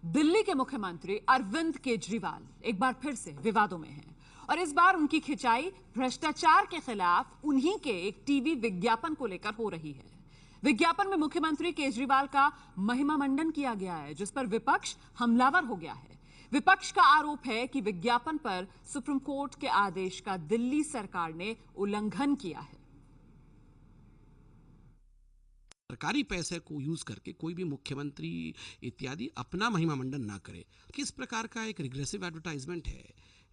दिल्ली के मुख्यमंत्री अरविंद केजरीवाल एक बार फिर से विवादों में हैं और इस बार उनकी खिंचाई भ्रष्टाचार के खिलाफ उन्हीं के एक टीवी विज्ञापन को लेकर हो रही है। विज्ञापन में मुख्यमंत्री केजरीवाल का महिमा मंडन किया गया है, जिस पर विपक्ष हमलावर हो गया है। विपक्ष का आरोप है कि विज्ञापन पर सुप्रीम कोर्ट के आदेश का दिल्ली सरकार ने उल्लंघन किया है। सरकारी पैसे को यूज करके कोई भी मुख्यमंत्री इत्यादि अपना महिमा मंडन ना करे। किस प्रकार का एक रिग्रेसिव एडवर्टाइजमेंट है,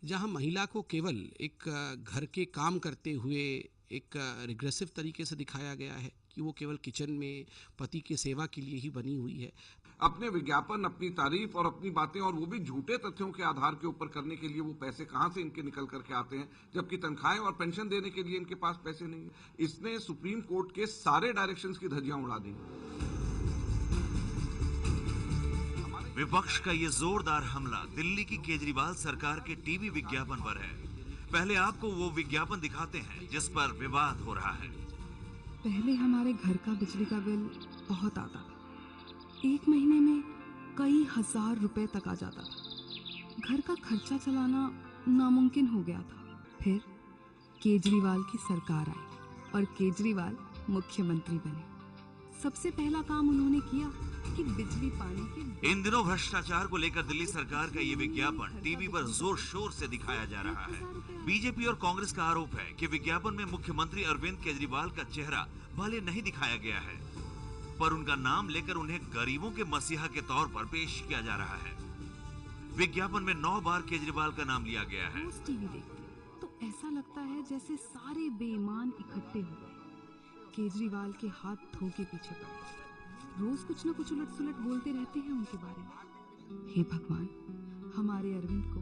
जहां महिला को केवल एक घर के काम करते हुए एक रिग्रेसिव तरीके से दिखाया गया है कि वो केवल किचन में पति की सेवा के लिए ही बनी हुई है। अपने विज्ञापन, अपनी तारीफ और अपनी बातें, और वो भी झूठे तथ्यों के आधार के ऊपर करने के लिए वो पैसे कहां से इनके निकल करके आते हैं, जबकि तनख्वाहें और पेंशन देने के लिए इनके पास पैसे नहीं है। इसने सुप्रीम कोर्ट के सारे डायरेक्शंस की धज्जियां उड़ा दी। विपक्ष का ये जोरदार हमला दिल्ली की केजरीवाल सरकार के टीवी विज्ञापन पर है। पहले आपको वो विज्ञापन दिखाते हैं जिस पर विवाद हो रहा है। पहले हमारे घर का बिजली का बिल बहुत आता था। एक महीने में कई हजार रुपए तक आ जाता था। घर का खर्चा चलाना नामुमकिन हो गया था। फिर केजरीवाल की सरकार आई और केजरीवाल मुख्यमंत्री बने। सबसे पहला काम उन्होंने किया कि बिजली पानी के इन दिनों भ्रष्टाचार को लेकर दिल्ली सरकार का ये विज्ञापन टीवी पर जोर शोर से दिखाया जा रहा है। बीजेपी और कांग्रेस का आरोप है कि विज्ञापन में मुख्यमंत्री अरविंद केजरीवाल का चेहरा भले नहीं दिखाया गया है, पर उनका नाम लेकर उन्हें गरीबों के मसीहा के तौर पर पेश किया जा रहा है। विज्ञापन में 9 बार केजरीवाल का नाम लिया गया है। रोज टीवी देखते तो ऐसा लगता है जैसे सारे बेईमान इकट्ठे हो गए, केजरीवाल के हाथ धो के पीछे पड़े। रोज कुछ न कुछ उलट सुलट बोलते रहते हैं उनके बारे में। हे भगवान, हमारे अरविंद को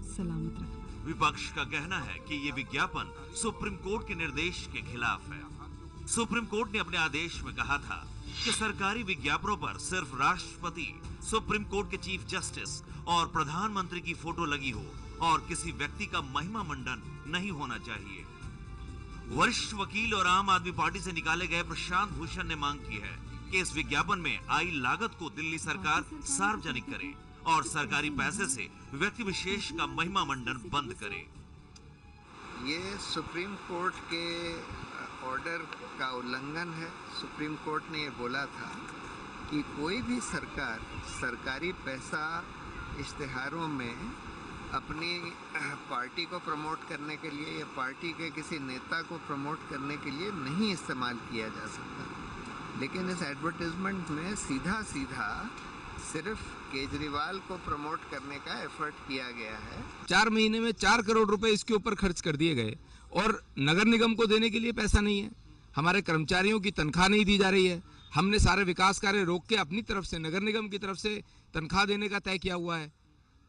सलामत रखना। विपक्ष का कहना है कि ये विज्ञापन सुप्रीम कोर्ट के निर्देश के खिलाफ है। सुप्रीम कोर्ट ने अपने आदेश में कहा था कि सरकारी विज्ञापनों पर सिर्फ राष्ट्रपति, सुप्रीम कोर्ट के चीफ जस्टिस और प्रधानमंत्री की फोटो लगी हो और किसी व्यक्ति का महिमा मंडन नहीं होना चाहिए। वरिष्ठ वकील और आम आदमी पार्टी से निकाले गए प्रशांत भूषण ने मांग की है कि इस विज्ञापन में आई लागत को दिल्ली सरकार सार्वजनिक करे और सरकारी पैसे से व्यक्ति विशेष का महिमा मंडन बंद करे। ये सुप्रीम कोर्ट के ऑर्डर का उल्लंघन है। सुप्रीम कोर्ट ने ये बोला था कि कोई भी सरकार सरकारी पैसा इश्तिहारों में अपनी पार्टी को प्रमोट करने के लिए या पार्टी के किसी नेता को प्रमोट करने के लिए नहीं इस्तेमाल किया जा सकता। लेकिन इस एडवर्टाइजमेंट में सीधा सीधा सिर्फ केजरीवाल को प्रमोट करने का एफर्ट किया गया है। 4 महीने में 4 करोड़ रुपए इसके ऊपर खर्च कर दिए गए और नगर निगम को देने के लिए पैसा नहीं है। हमारे कर्मचारियों की तनख्वाह नहीं दी जा रही है। हमने सारे विकास कार्य रोक के अपनी तरफ से, नगर निगम की तरफ से तनख्वाह देने का तय किया हुआ है।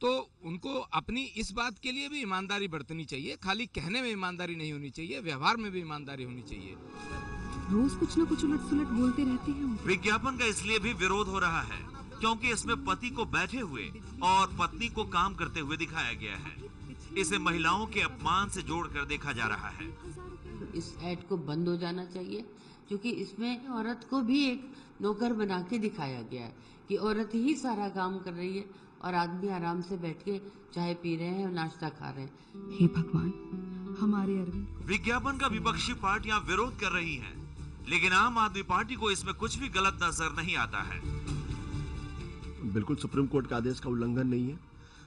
तो उनको अपनी इस बात के लिए भी ईमानदारी बरतनी चाहिए। खाली कहने में ईमानदारी नहीं होनी चाहिए, व्यवहार में भी ईमानदारी होनी चाहिए। रोज कुछ न कुछ उलट सुलट बोलते रहते हैं। विज्ञापन का इसलिए भी विरोध हो रहा है क्योंकि इसमें पति को बैठे हुए और पत्नी को काम करते हुए दिखाया गया है। इसे महिलाओं के अपमान से जोड़कर देखा जा रहा है। इस ऐड को बंद हो जाना चाहिए, क्योंकि इसमें औरत को भी एक नौकर बना के दिखाया गया है कि औरत ही सारा काम कर रही है और आदमी आराम से बैठ के चाय पी रहे हैं और नाश्ता खा रहे हैं। हे भगवान, हमारे अरविंद। विज्ञापन का विपक्षी पार्टियां विरोध कर रही हैं, लेकिन आम आदमी पार्टी को इसमें कुछ भी गलत नजर नहीं आता है। बिल्कुल सुप्रीम कोर्ट के आदेश का उल्लंघन नहीं है।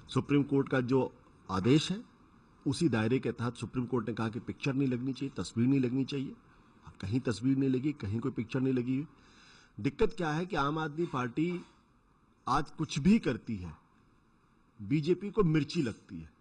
सुप्रीम कोर्ट का जो आदेश है उसी दायरे के तहत सुप्रीम कोर्ट ने कहा कि पिक्चर नहीं लगनी चाहिए, तस्वीर नहीं लगनी चाहिए। कहीं तस्वीर नहीं लगी, कहीं कोई पिक्चर नहीं लगी। दिक्कत क्या है कि आम आदमी पार्टी आज कुछ भी करती है, बीजेपी को मिर्ची लगती है।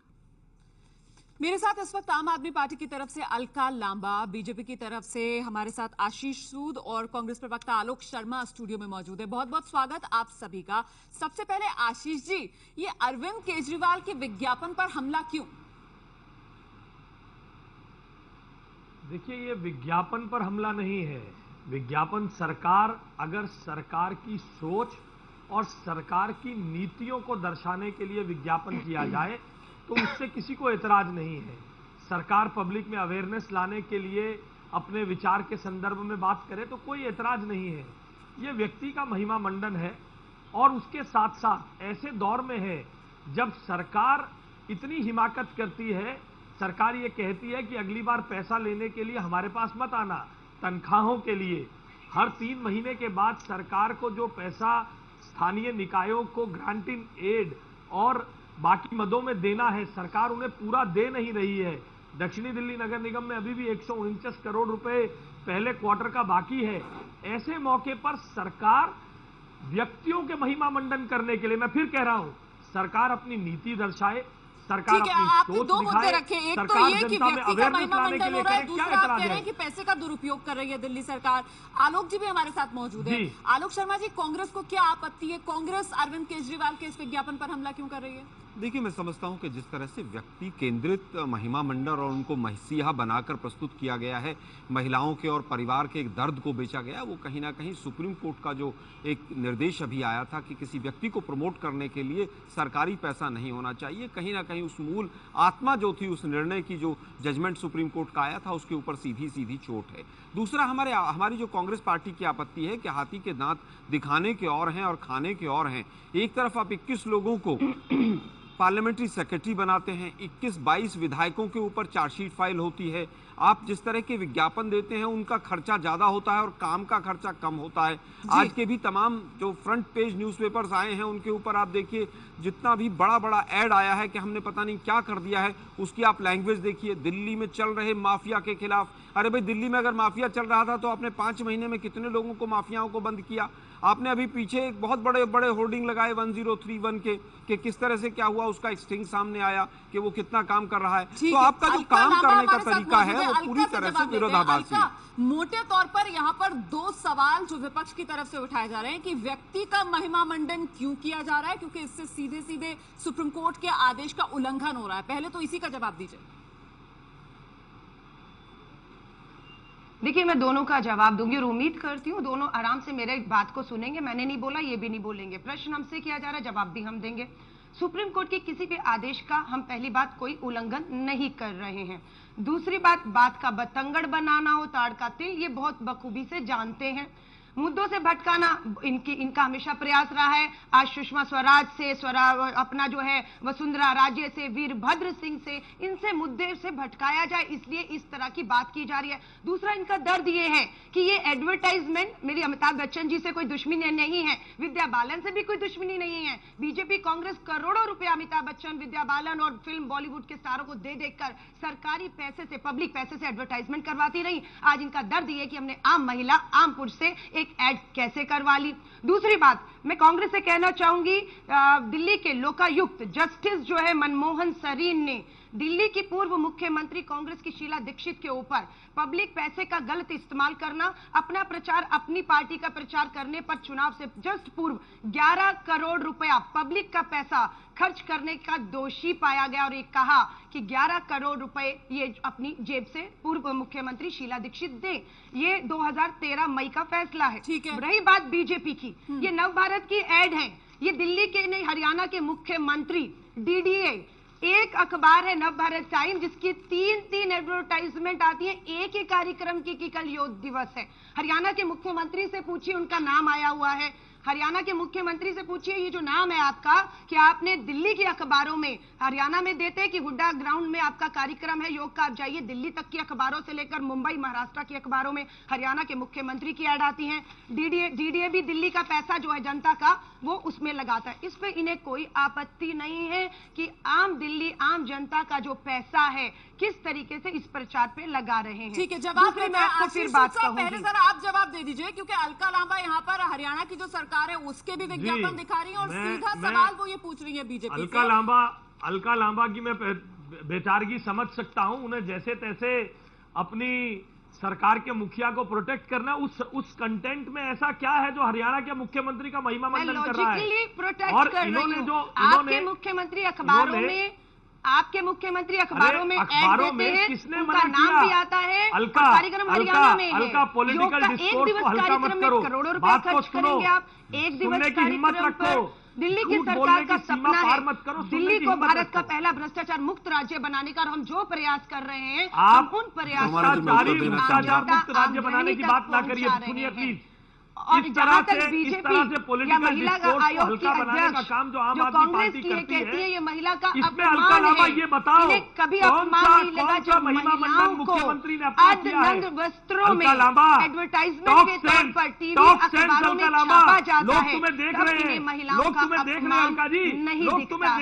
मेरे साथ इस वक्त आम आदमी पार्टी की तरफ से अलका लांबा, बीजेपी की तरफ से हमारे साथ आशीष सूद और कांग्रेस प्रवक्ता आलोक शर्मा स्टूडियो में मौजूद है। बहुत बहुत स्वागत आप सभी का। सबसे पहले आशीष जी, ये अरविंद केजरीवाल के विज्ञापन पर हमला क्यों? देखिए, ये विज्ञापन पर हमला नहीं है। विज्ञापन सरकार, अगर सरकार की सोच और सरकार की नीतियों को दर्शाने के लिए विज्ञापन किया जाए तो उससे किसी को एतराज नहीं है। सरकार पब्लिक में अवेयरनेस लाने के लिए अपने विचार के संदर्भ में बात करे तो कोई एतराज नहीं है। ये व्यक्ति का महिमा मंडन है और उसके साथ साथ ऐसे दौर में है जब सरकार इतनी हिमाकत करती है, सरकार ये कहती है कि अगली बार पैसा लेने के लिए हमारे पास मत आना, तनख्वाहों के लिए हर 3 महीने के बाद सरकार को जो पैसा स्थानीय निकायों को ग्रांट इन एड और बाकी मदों में देना है, सरकार उन्हें पूरा दे नहीं रही है। दक्षिणी दिल्ली नगर निगम में अभी भी 149 करोड़ रुपए पहले क्वार्टर का बाकी है। ऐसे मौके पर सरकार व्यक्तियों के महिमा मंडन करने के लिए, मैं फिर कह रहा हूं, सरकार अपनी नीति दर्शाए, सरकार ठीक है, अपनी आपने सोच दो मुद्दे दिखाए, रखे, एक तो सरकार ये कि जनता में व्यक्ति का अवेयरनेस महिमा लाने के मंडन लिए हो रहा है, करे, क्या दूसरा आप ऐतराज कह रहे है? हैं कि पैसे का दुरुपयोग कर रही है दिल्ली सरकार। आलोक जी भी हमारे साथ मौजूद है। आलोक शर्मा जी, कांग्रेस को क्या आपत्ति है? कांग्रेस अरविंद केजरीवाल के इस विज्ञापन पर हमला क्यों कर रही है? देखिए, मैं समझता हूं कि जिस तरह से व्यक्ति केंद्रित महिमा मंडल और उनको मसीहा बनाकर प्रस्तुत किया गया है, महिलाओं के और परिवार के एक दर्द को बेचा गया, वो कहीं ना कहीं सुप्रीम कोर्ट का जो एक निर्देश अभी आया था कि किसी व्यक्ति को प्रमोट करने के लिए सरकारी पैसा नहीं होना चाहिए, कहीं ना कहीं उस मूल आत्मा जो थी उस निर्णय की, जो जजमेंट सुप्रीम कोर्ट का आया था, उसके ऊपर सीधी सीधी चोट है। दूसरा, हमारी जो कांग्रेस पार्टी की आपत्ति है कि हाथी के दांत दिखाने के और हैं और खाने के और हैं। एक तरफ आप 21 लोगों को पार्लियामेंट्री सेक्रेटरी बनाते हैं, 21-22 विधायकों के ऊपर चार्जशीट फाइल होती है, आप जिस तरह के विज्ञापन देते हैं उनका खर्चा ज्यादा होता है और काम का खर्चा कम होता है। आज के भी तमाम जो फ्रंट पेज न्यूज़पेपर्स आए हैं उनके ऊपर आप देखिए, जितना भी बड़ा बड़ा ऐड आया है कि हमने पता नहीं क्या कर दिया है, उसकी आप लैंग्वेज देखिए। दिल्ली में चल रहे माफिया के खिलाफ, अरे भाई दिल्ली में अगर माफिया चल रहा था तो आपने 5 महीने में कितने लोगों को, माफियाओं को बंद किया? आपने अभी पीछे एक बहुत बड़े बड़े होर्डिंग लगाए 1031 के कि किस तरह से क्या हुआ, उसका एक स्टिंग सामने आया कि वो कितना काम कर रहा है। तो आपका जो काम करने का तरीका है वो पूरी तरह से विरोधाभासी है। मोटे तौर पर यहाँ पर 2 सवाल जो विपक्ष की तरफ से उठाए जा रहे हैं कि व्यक्ति का महिमा मंडन क्यों किया जा रहा है, क्योंकि इससे सीधे सीधे सुप्रीम कोर्ट के आदेश का उल्लंघन हो रहा है। पहले तो इसी का जवाब दीजिए। देखिए, मैं दोनों का जवाब दूंगी और उम्मीद करती हूँ दोनों आराम से मेरे बात को सुनेंगे। मैंने नहीं बोला, ये भी नहीं बोलेंगे। प्रश्न हमसे किया जा रहा है, जवाब भी हम देंगे। सुप्रीम कोर्ट के किसी भी आदेश का हम पहली बात कोई उल्लंघन नहीं कर रहे हैं। दूसरी बात का बतंगड़ बनाना हो, ताड़ का तिल, ये बहुत बखूबी से जानते हैं। मुद्दों से भटकाना इनका हमेशा प्रयास रहा है। आज सुषमा स्वराज से, अपना जो है वसुंधरा राजे से, वीरभद्र सिंह से, इनसे मुद्दे से भटकाया जाए, इसलिए इस तरह की बात की जा रही है। दूसरा, इनका दर्द ये है कि ये एडवर्टाइजमेंट, मेरी अमिताभ बच्चन जी से कोई दुश्मनी नहीं है, विद्या बालन से भी कोई दुश्मनी नहीं है। बीजेपी कांग्रेस करोड़ों रुपए अमिताभ बच्चन, विद्या बालन और फिल्म बॉलीवुड के स्टारों को दे देकर सरकारी पैसे से, पब्लिक पैसे से एडवर्टाइजमेंट करवाती रही। आज इनका दर्द ये कि हमने आम महिला, आम पुरुष से एक ऐड कैसे करवा ली। दूसरी बात, मैं कांग्रेस से कहना चाहूंगी, दिल्ली के लोकायुक्त जस्टिस जो है मनमोहन सरीन ने दिल्ली की पूर्व मुख्यमंत्री कांग्रेस की शीला दीक्षित के ऊपर पब्लिक पैसे का गलत इस्तेमाल करना, अपना प्रचार, अपनी पार्टी का प्रचार करने पर चुनाव से जस्ट पूर्व 11 करोड़ रुपया पब्लिक का पैसा खर्च करने का दोषी पाया गया और ये कहा कि 11 करोड़ रुपए ये अपनी जेब से पूर्व मुख्यमंत्री शीला दीक्षित दे। ये 2013 मई का फैसला है। रही बात बीजेपी की, ये नवभारत की एड है। ये दिल्ली के नहीं, हरियाणा के मुख्यमंत्री डीडीए, एक अखबार है नवभारत टाइम जिसकी 3 एडवर्टाइजमेंट आती है एक ही कार्यक्रम की कि कल योग दिवस है। हरियाणा के मुख्यमंत्री से पूछिए, उनका नाम आया हुआ है। हरियाणा के मुख्यमंत्री से पूछिए, ये जो नाम है आपका, कि आपने दिल्ली के अखबारों में, हरियाणा में देते हैं कि हुड्डा ग्राउंड में आपका कार्यक्रम है योग का, आप जाइए दिल्ली तक की अखबारों से लेकर मुंबई, महाराष्ट्र की अखबारों में हरियाणा के मुख्यमंत्री की ऐड आती है। डीडीए भी दिल्ली का पैसा जो है जनता का, वो उसमें लगाता है। इस पे इन्हें कोई आपत्ति नहीं है कि आम दिल्ली, आम जनता का जो पैसा है किस तरीके से इस प्रचार पे लगा रहे हैं। ठीक है, जवाब मैं आपको फिर बात कहूंगी। पहले जरा आप जवाब दे दीजिए, क्योंकि अलका लांबा यहाँ पर हरियाणा की जो सरकार है उसके भी विज्ञापन दिखा रही है और सीधा सवाल वो ये पूछ रही है बीजेपी से। अलका लांबा की मैं बेचारगी समझ सकता हूं, उन्हें जैसे तैसे अपनी सरकार के मुखिया को प्रोटेक्ट करना, उस कंटेंट में ऐसा क्या है जो हरियाणा के मुख्यमंत्री का महिमा मंडन कर रहा है? और इन्होंने मुख्यमंत्री अखबारों में, आपके मुख्यमंत्री अखबारों में ऐड देते हैं, किसने उनका नाम भी आता है, कार्यक्रम हरियाणा में है। योग का एक दिवस कार्यक्रम में करोड़ों रुपए खर्च करेंगे आप, एक दिवस कार्यक्रम पर। दिल्ली की सरकार का सपना है दिल्ली को भारत का पहला भ्रष्टाचार मुक्त राज्य बनाने का, और हम जो प्रयास कर रहे हैं हम उन प्रयासों मुक्त राज्य बनाने की बात ना करिए, सुनिए प्लीज। और जहां तक बीजेपी या महिला आयोग की अध्यक्ष जो कांग्रेस की कहती है ये महिला का अपमान है, इन्हें कभी अपमान नहीं लगा जब महिलाओं को अर्धनग्न वस्त्रों में एडवर्टाइजमेंट के तौर पर टीवी अखबारों में छापा जाता है, तब इन्हें महिलाओं का अपमान नहीं दिखता है।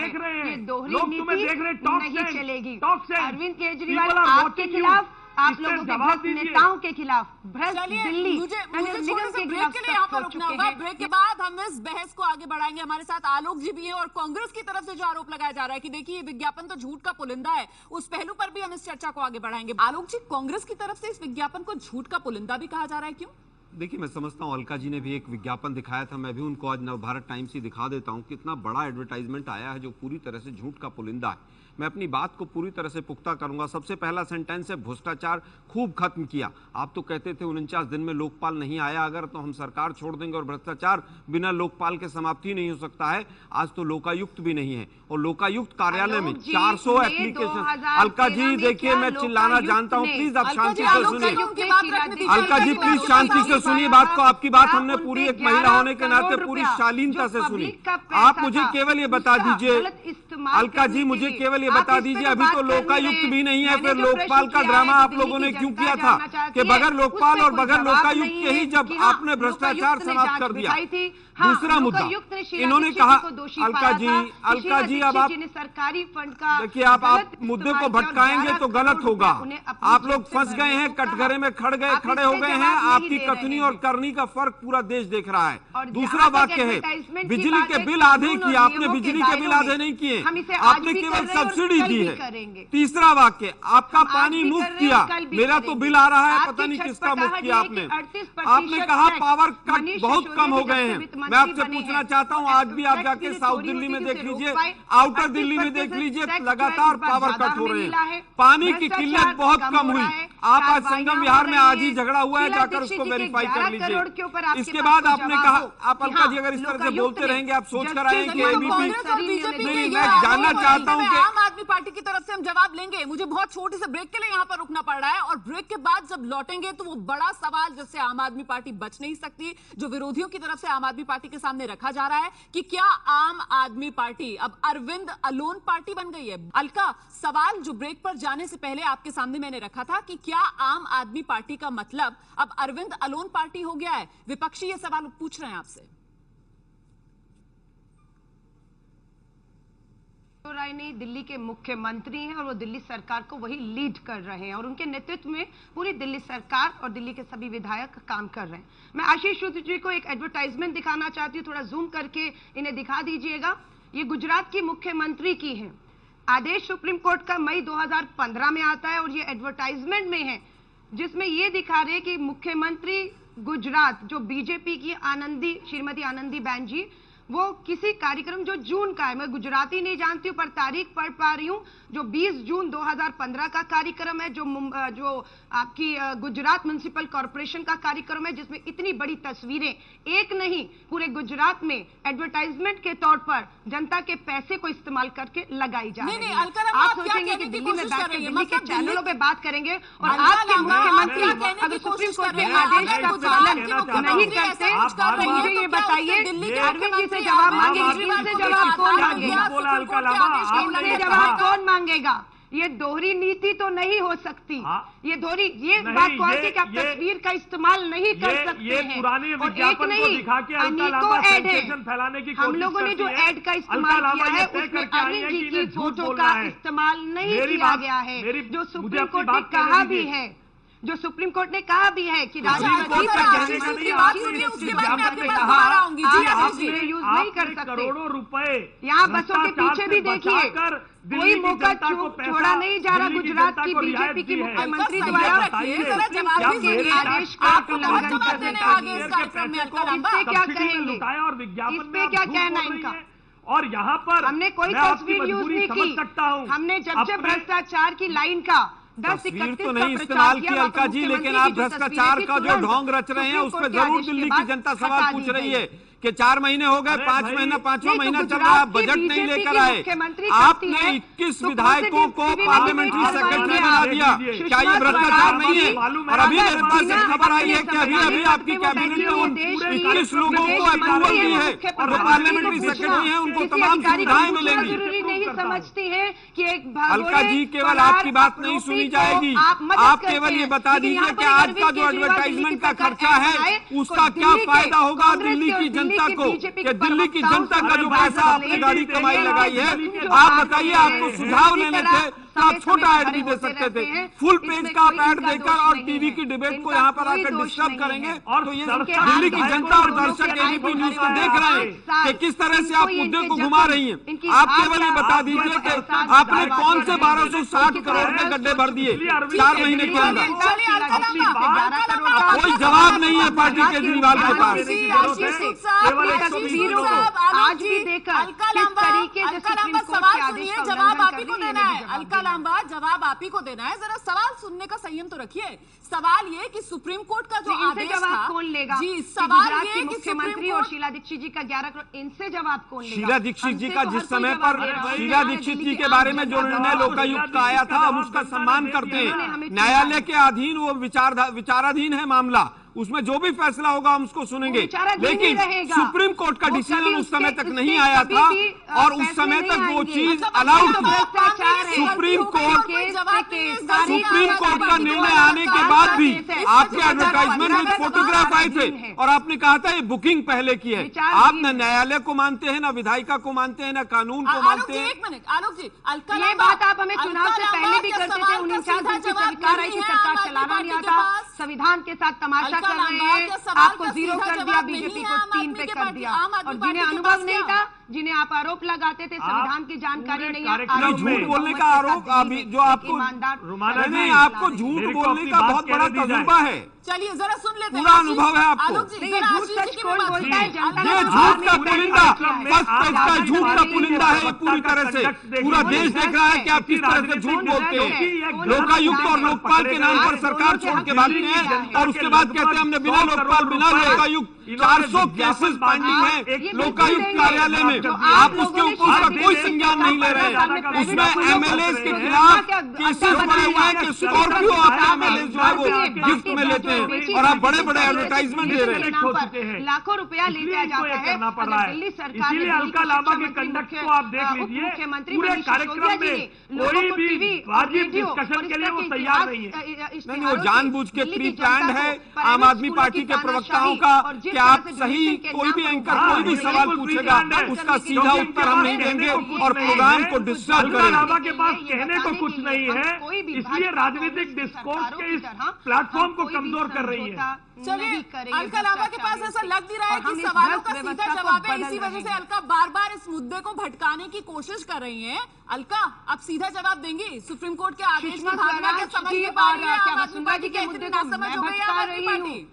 ये दोहरी नीति नहीं चलेगी। अरविंद केजरीवाल आपके खिलाफ, आप लोगों के भ्रष्ट नेताओं के खिलाफ, भ्रष्ट दिल्ली नगर निगम के खिलाफ यहाँ पर रुकना होगा। ब्रेक के बाद हम इस बहस को आगे बढ़ाएंगे। हमारे साथ आलोक जी भी हैं और कांग्रेस की तरफ से जो आरोप लगाया जा रहा है कि देखिए ये विज्ञापन तो झूठ का पुलिंदा है, उस पहलू पर भी हम इस चर्चा को आगे बढ़ाएंगे। आलोक जी, कांग्रेस की तरफ से इस विज्ञापन को झूठ का पुलिंदा भी कहा जा रहा है, क्यों? देखिए, मैं समझता हूँ अलका जी ने भी एक विज्ञापन दिखाया था, मैं भी उनको आज नवभारत टाइम्स ही दिखा देता हूँ। कितना बड़ा एडवर्टाइजमेंट आया है जो पूरी तरह से झूठ का पुलिंदा है। मैं अपनी बात को पूरी तरह से पुख्ता करूंगा। सबसे पहला सेंटेंस है भ्रष्टाचार खूब खत्म किया। आप तो कहते थे 49 दिन में लोकपाल नहीं आया अगर तो हम सरकार छोड़ देंगे और भ्रष्टाचार बिना लोकपाल के समाप्ति नहीं हो सकता है। आज तो लोकायुक्त भी नहीं है और लोकायुक्त कार्यालय में 400 एप्लीकेशन। अलका जी देखिए, मैं चिल्लाना जानता हूं, प्लीज आप शांति से सुनिए। अलका जी प्लीज शांति से सुनिए बात को। आपकी बात हमने पूरी एक महिला होने के नाते पूरी शालीनता से सुनी। आप मुझे केवल ये बता दीजिए, अलका जी मुझे केवल ये बता दीजिए, अभी तो लोकायुक्त भी नहीं है, फिर लोकपाल का ड्रामा आप लोगों ने क्यों किया था कि बगैर लोकपाल और बगैर लोकायुक्त के ही जब आपने भ्रष्टाचार समाप्त कर दिया। दूसरा मुद्दा इन्होंने कहा, अलका जी अब आप सरकारी फंड का देखिए, आप मुद्दे को भटकाएंगे तो गलत होगा। आप लोग फंस गए हैं, कटघरे में खड़े हो गए हैं। आपकी कथनी और करनी का फर्क पूरा देश देख रहा है। दूसरा वाक्य है बिजली के बिल आधे किए, आपने बिजली के बिल आधे नहीं किए, आपने केवल सब्सिडी दी है। तीसरा वाक्य, आपका पानी मुफ्त किया, मेरा तो बिल आ रहा है, पता नहीं किसका मुफ्त किया आपने। आपने कहा पावर कट बहुत कम हो गए हैं। मैं आपसे पूछना चाहता हूं, आज भी आप जाके साउथ दिल्ली में देख लीजिए, आउटर दिल्ली में देख लीजिए, लगातार पावर कट हो रहे हैं। पानी की किल्लत बहुत कम हुई। आप आज संगम विहार में आज ही झगड़ा हुआ है, जाकर उसको वेरीफाई कर लीजिए। इसके बाद आपने कहा, आप अलका जी अगर इस तरह से बोलते रहेंगे आप सोच कर आए कि एबीपी नहीं। मैं जानना चाहता हूं कि आम आदमी पार्टी की तरफ से हम जवाब लेंगे। मुझे बहुत छोटे से ब्रेक के लिए यहाँ पर रुकना पड़ रहा है और ब्रेक के बाद जब लौटेंगे तो वो बड़ा सवाल जिससे आम आदमी पार्टी बच नहीं सकती, जो विरोधियों की तरफ से आम आदमी पार्टी के सामने रखा जा रहा है कि क्या आम आदमी पार्टी अब अरविंद अलोन पार्टी बन गई है। अलका, सवाल जो ब्रेक पर जाने से पहले आपके सामने मैंने रखा था कि क्या आम आदमी पार्टी का मतलब अब अरविंद अलोन पार्टी हो गया है। विपक्षी ये सवाल पूछ रहे हैं आपसे। राय ने दिल्ली के मुख्यमंत्री हैं और वो दिल्ली सरकार को वही लीड कर रहे हैं और उनके नेतृत्व में पूरी दिल्ली सरकार और दिल्ली के सभी विधायक काम कर रहे हैं। मैं आशीष सूद जी को एक एडवर्टाइजमेंट दिखाना चाहती हूँ, थोड़ा जूम करके इन्हें दिखा दीजिएगा। ये गुजरात की मुख्यमंत्री की है। आदेश सुप्रीम कोर्ट का मई 2015 में आता है और ये एडवर्टाइजमेंट में है जिसमें ये दिखा रहे कि मुख्यमंत्री गुजरात जो बीजेपी की श्रीमती आनंदीबेन जी, वो किसी कार्यक्रम जो जून का है, मैं गुजराती नहीं जानती हूँ पर तारीख पढ़ पा रही हूँ, जो 20 जून 2015 का कार्यक्रम है, जो आपकी गुजरात म्युनिसिपल कॉर्पोरेशन का कार्यक्रम है, जिसमें इतनी बड़ी तस्वीरें एक नहीं पूरे गुजरात में एडवर्टाइजमेंट के तौर पर जनता के पैसे को इस्तेमाल करके लगाई जा रही है। आप सोचेंगे कि दिल्ली में बैठ कर दिल्ली के चैनलों पे बात करेंगे और आपके मुख्यमंत्री अगर सुप्रीम कोर्ट के आदेश का पालन नहीं करते तो मुझे ये बताइए, अरविंद जी से जवाब मांगेंगे, इनसे जवाब कौन मांगेगा, जवाब कौन मांगेगा। ये दोहरी नीति तो नहीं हो सकती। ये बात कौन सी कि आप तस्वीर का इस्तेमाल नहीं कर सकते हैं। पुराने विज्ञापन को दिखा के अनेकों ऐड है, हम लोगों ने जो ऐड का इस्तेमाल किया है उसमें अरविंद जी की फोटो का इस्तेमाल नहीं किया गया है। जो सुप्रीम कोर्ट ने कहा भी है, कि राष्ट्रपति प्रधानमंत्री यूज नहीं कर सकते। करोड़ों रुपए यहाँ बसों के पीछे भी देखिए, कोई मौका छोड़ा नहीं जा रहा गुजरात की बीजेपी की मुख्यमंत्री द्वारा आदेश का उल्लंघन करने का। इससे क्या कहेंगे, इससे क्या कहना इनका। और यहाँ पर हमने कोई तस्वीर यूज नहीं की, हमने जब भ्रष्टाचार की लाइन का तस्वीर तो नहीं इस्तेमाल की अलका जी, लेकिन आप भ्रष्टाचार का जो ढोंग रच रहे हैं उस पर जरूर दिल्ली की जनता सवाल पूछ रही है कि 4 महीने हो गए, 5 महीना 5वां महीना चल रहा है, बजट नहीं लेकर आए। आपने 21 विधायकों को पार्लियामेंट्री सेक्रेटरी बना दिया। क्या ये भ्रष्टाचार नहीं है? और अभी मेरे पास एक खबर आई है कि अभी आपकी कैबिनेट ने उन 21 लोगों को अप्रूवल दी है, जो पार्लियामेंट्री सेक्रेटरी हैं उनको तमाम सुविधाएं मिलेंगी। नहीं समझती है कि एक अलका जी, केवल आपकी बात नहीं सुनी जाएगी, आप केवल ये बता दीजिए कि आज का जो एडवर्टाइजमेंट का खर्चा है उसका क्या फायदा होगा दिल्ली की जनता को, कि दिल्ली की जनता का जो पैसा आपने गाड़ी कमाई लगाई है, आप बताइए, आपको सुझाव लेने थे तो आप छोटा ऐड भी दे सकते थे। फुल पेज का आप ऐड देकर और टीवी की डिबेट को यहाँ पर आकर डिस्टर्ब करेंगे तो ये दिल्ली की जनता और दर्शक एबीपी न्यूज को देख रहे हैं कि किस तरह से आप मुद्दे को घुमा रही हैं। आप केवल ये बता दीजिए कि आपने कौन से 1260 करोड़ के गड्ढे भर दिए 4 महीने के अंदर? कोई जवाब नहीं है पार्टी केजरीवाल के पास। आज भी देखकर किस तरीके से सुप्रीम कोर्ट के आदेश का जवाब आप ही को देना है। अलका लांबा, जवाब आप ही को देना है। जरा सवाल सुनने का संयम तो रखिए। सवाल ये कि सुप्रीम कोर्ट का जो आदेश जवाब कौन लेगा? जी, सवाल ये कि मुख्यमंत्री और शीला दीक्षित जी का 11 करोड़, इनसे जवाब कौन लेगा? शीला दीक्षित जी का जिस समय पर शीला दीक्षित जी के बारे में जो निर्णय लोकायुक्त का आया था, हम उसका सम्मान करते हैं। न्यायालय के अधीन वो विचाराधीन है मामला, उसमें जो भी फैसला होगा हम उसको सुनेंगे, लेकिन सुप्रीम कोर्ट का डिसीजन उस समय तक नहीं आया था और उस समय तक वो चीज अलाउड थी। सुप्रीम कोर्ट का निर्णय आने के बाद भी आपके एडवर्टाइजमेंट में फोटोग्राफ आए थे और आपने कहा था ये बुकिंग पहले की है। आप न न्यायालय को मानते हैं, न विधायिका को मानते हैं, न कानून को मानते हैं। एक मिनट आलोक जी, ये बात आप हमें चुनाव से पहले भी करते थे। 49 दिन की सरकार आई थी, सरकार चलाना नहीं आता, संविधान के साथ तमाशा कर रहे हैं। आपको 0 कर दिया, बीजेपी को 3 पे कर दिया। और जिन्हें अनुभव नहीं था, जिन्हें आप आरोप लगाते थे, संविधान की जानकारी नहीं है, झूठ बोलने का आरोप जो आपको नहीं, आपको झूठ बोलने का बहुत बड़ा तजुर्बा है। चलिए जरा सुन लेते हैं, पूरा अनुभव है आपको। ये झूठ सच कौन बोलता है? जनता ये झूठ का पुलिंदा, फर्स्ट पेज का झूठ का पुलिंदा है पूरी तरह से। पूरा देश देख रहा है कि आप किस तरह से झूठ बोलते हैं। लोकायुक्त और लोकपाल के नाम पर सरकार छोड़ के भागते हैं और उसके बाद कहते हैं हमने बिना लोकपाल बिना लोकायुक्त 400 केसेस पेंडिंग है लोकायुक्त कार्यालय में। आप उसके ऊपर उसका कोई संज्ञान नहीं ले रहे हैं। उसमें एमएलए के खिलाफ केसेस बने हुए हैं कि स्कॉर्पियो आपके एमएलए जो है वो गिफ्ट में लेते हैं और आप बड़े बड़े एडवर्टाइजमेंट दे रहे हैं। लाखों रुपया ले लिया जाता है। दिल्ली सरकार इसीलिए अलका लांबा के कंडक्ट को आप देख लीजिए, पूरे कार्यक्रम में कोई भी वाजिब डिस्कशन के लिए वो तैयार नहीं है। नहीं, वो जानबूझ के प्री प्लान्ड है आम आदमी पार्टी के प्रवक्ताओं का कि आप सही कोई भी एंकर कोई भी सवाल पूछेगा उसका सीधा उत्तर हम नहीं देंगे और प्रोग्राम को डिस्टर्ब करेंगे। लांबा के पास कहने को कुछ नहीं है, इसलिए राजनीतिक डिस्कोर्स के इस प्लेटफॉर्म को कमजोर कर रही है। चलिए, अलका लांबा के पास ऐसा लग भी रहा है कि सवालों का सीधा जवाब है, इसी वजह से अलका बार बार इस मुद्दे को भटकाने की कोशिश कर रही हैं। अलका, आप सीधा जवाब देंगी? सुप्रीम कोर्ट के आदेश में भागना क्या समझ नहीं पा रही है? आम आदमी पार्टी के मुद्दे को समझ हो गई है आम आदमी पार्टी।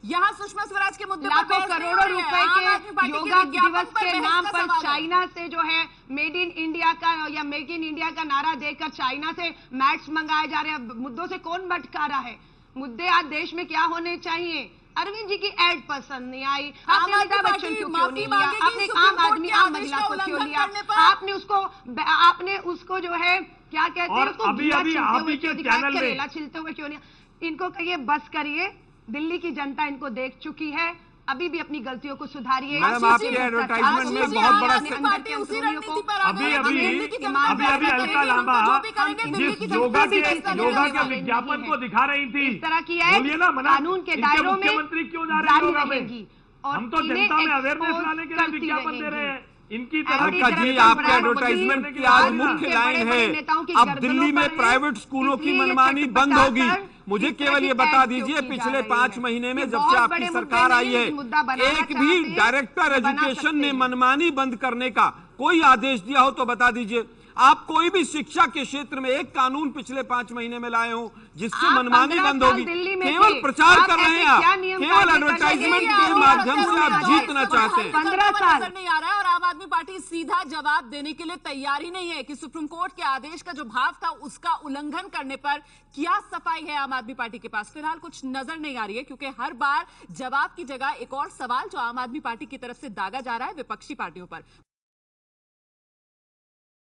यहाँ सुषमा स्वराज के मुद्दे लाखों करोड़ों रुपए के योगा दिवस के नाम पर चाइना से जो है मेड इन इंडिया का या मेक इन इंडिया का नारा देकर चाइना से मैट्स मंगाए जा रहे हैं। मुद्दों से कौन भटका रहा है? मुद्दे आज देश में क्या होने चाहिए? अरविंद जी की एड पसंद नहीं आई, आपने अमिताभ बच्चन को क्यों नहीं लिया? आपने आम आदमी आम महिला को क्यों लिया? आपने उसको जो है क्या कहते हैं उसको करेला छिलते हुए क्यों नहीं? इनको कहिए बस करिए, दिल्ली की जनता इनको देख चुकी है, अभी भी अपनी गलतियों को सुधारिए। मैडम, आपके एडवर्टाइजमेंट में बहुत बड़ा अभी अलका लांबा जिस योगा के विज्ञापन को दिखा रही थी, इस तरह की कानून के दायरों में मुख्यमंत्री क्यों जा रहे रहेगी। हम तो जनता में अवेयरनेस लाने के लिए विज्ञापन दे रहे हैं। इनकी अलका जी, आपके एडवर्टाइजमेंट की आज मुख्य लाइन है अब दिल्ली में प्राइवेट स्कूलों की मनमानी बंद होगी। मुझे केवल ये बता दीजिए, पिछले 5 महीने में जब से आपकी सरकार आई है, एक भी डायरेक्टर एजुकेशन ने मनमानी बंद करने का कोई आदेश दिया हो तो बता दीजिए। आप कोई भी शिक्षा के क्षेत्र में एक कानून पिछले 5 महीने में लाए हो जिससे मनमानी बंद होगी? केवल प्रचार कर रहे हैं आप, केवल एडवर्टाइजमेंट के माध्यम से आप जीतना चाहते हैं। 15 साल नहीं आ रहा है और आम आदमी आदमी पार्टी सीधा जवाब देने के लिए तैयार ही नहीं है कि सुप्रीम कोर्ट के आदेश का जो भाव था उसका उल्लंघन करने पर क्या सफाई है आम आदमी पार्टी के पास। फिलहाल कुछ नजर नहीं आ रही है, क्योंकि हर बार जवाब की जगह एक और सवाल जो आम आदमी पार्टी की तरफ से दागा जा रहा है विपक्षी पार्टियों पर।